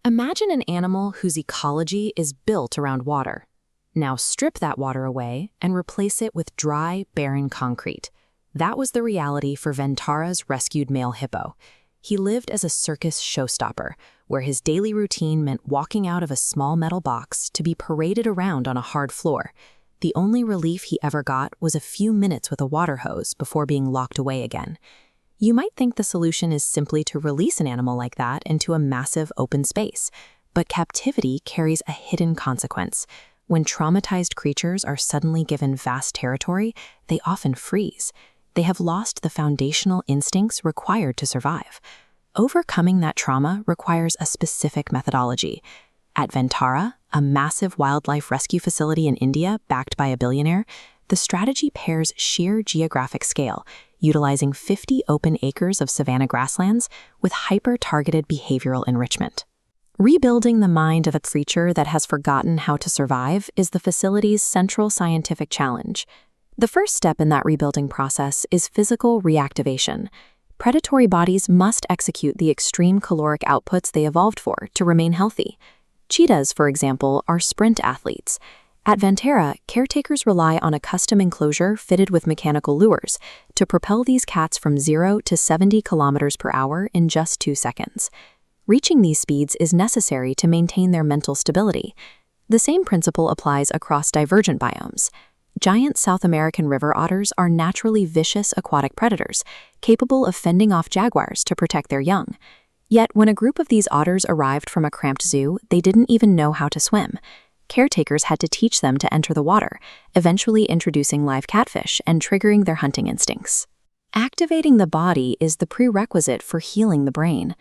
Imagine an animal whose ecology is built around water. Now strip that water away and replace it with dry, barren concrete. That was the reality for Vantara's rescued male hippo. He lived as a circus showstopper, where his daily routine meant walking out of a small metal box to be paraded around on a hard floor. The only relief he ever got was a few minutes with a water hose before being locked away again. You might think the solution is simply to release an animal like that into a massive open space, but captivity carries a hidden consequence. When traumatized creatures are suddenly given vast territory, they often freeze. They have lost the foundational instincts required to survive. Overcoming that trauma requires a specific methodology. At Vantara, a massive wildlife rescue facility in India backed by a billionaire, the strategy pairs sheer geographic scale, utilizing 50 open acres of savanna grasslands with hyper-targeted behavioral enrichment. Rebuilding the mind of a creature that has forgotten how to survive is the facility's central scientific challenge. The first step in that rebuilding process is physical reactivation. Predatory bodies must execute the extreme caloric outputs they evolved for to remain healthy. Cheetahs, for example, are sprint athletes. At Vantara, caretakers rely on a custom enclosure fitted with mechanical lures to propel these cats from 0 to 70 kilometers per hour in just 2 seconds. Reaching these speeds is necessary to maintain their mental stability. The same principle applies across divergent biomes. Giant South American river otters are naturally vicious aquatic predators, capable of fending off jaguars to protect their young. Yet, when a group of these otters arrived from a cramped zoo, they didn't even know how to swim. Caretakers had to teach them to enter the water, eventually introducing live catfish and triggering their hunting instincts. Activating the body is the prerequisite for healing the brain.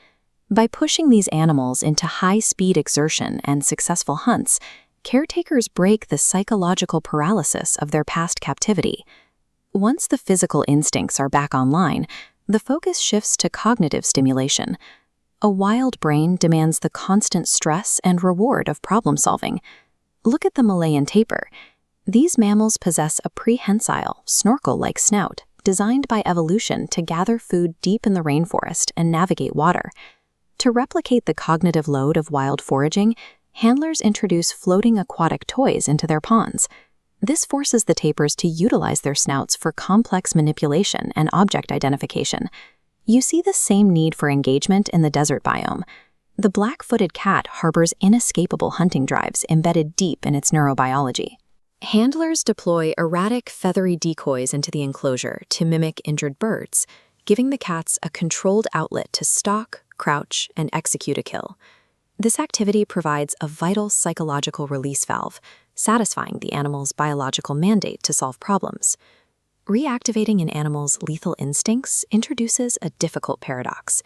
By pushing these animals into high-speed exertion and successful hunts, caretakers break the psychological paralysis of their past captivity. Once the physical instincts are back online, the focus shifts to cognitive stimulation. A wild brain demands the constant stress and reward of problem-solving. Look at the Malayan tapir. These mammals possess a prehensile, snorkel-like snout designed by evolution to gather food deep in the rainforest and navigate water. To replicate the cognitive load of wild foraging, handlers introduce floating aquatic toys into their ponds. This forces the tapirs to utilize their snouts for complex manipulation and object identification. You see the same need for engagement in the desert biome. The black-footed cat harbors inescapable hunting drives embedded deep in its neurobiology. Handlers deploy erratic, feathery decoys into the enclosure to mimic injured birds, giving the cats a controlled outlet to stalk, crouch, and execute a kill. This activity provides a vital psychological release valve, satisfying the animal's biological mandate to solve problems. Reactivating an animal's lethal instincts introduces a difficult paradox.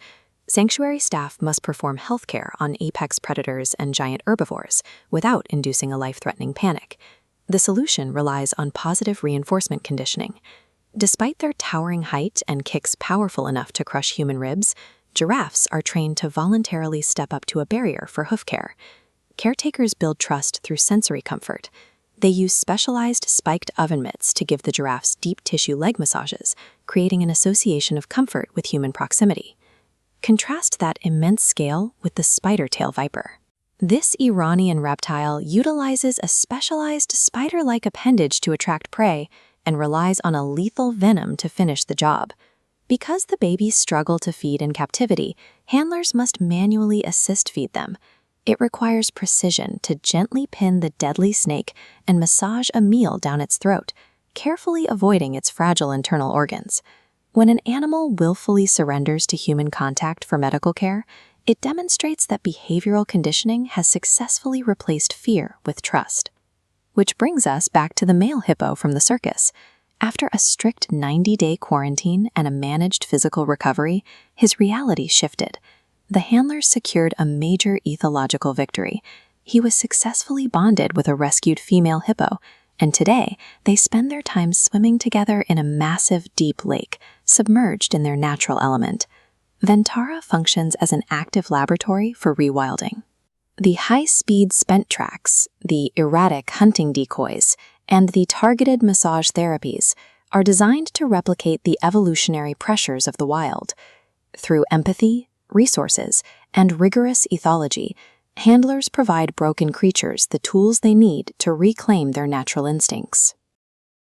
Sanctuary staff must perform healthcare on apex predators and giant herbivores without inducing a life-threatening panic. The solution relies on positive reinforcement conditioning. Despite their towering height and kicks powerful enough to crush human ribs, giraffes are trained to voluntarily step up to a barrier for hoof care. Caretakers build trust through sensory comfort. They use specialized spiked oven mitts to give the giraffes deep tissue leg massages, creating an association of comfort with human proximity. Contrast that immense scale with the spider-tail viper. This Iranian reptile utilizes a specialized spider-like appendage to attract prey and relies on a lethal venom to finish the job. Because the babies struggle to feed in captivity, handlers must manually assist feed them. It requires precision to gently pin the deadly snake and massage a meal down its throat, carefully avoiding its fragile internal organs. When an animal willfully surrenders to human contact for medical care, it demonstrates that behavioral conditioning has successfully replaced fear with trust. Which brings us back to the male hippo from the circus. After a strict 90-day quarantine and a managed physical recovery, his reality shifted. The handlers secured a major ethological victory. He was successfully bonded with a rescued female hippo, and today they spend their time swimming together in a massive, deep lake, submerged in their natural element. Vantara functions as an active laboratory for rewilding. The high-speed spent tracks, the erratic hunting decoys, and the targeted massage therapies are designed to replicate the evolutionary pressures of the wild. Through empathy, resources, and rigorous ethology, Handlers provide broken creatures the tools they need to reclaim their natural instincts.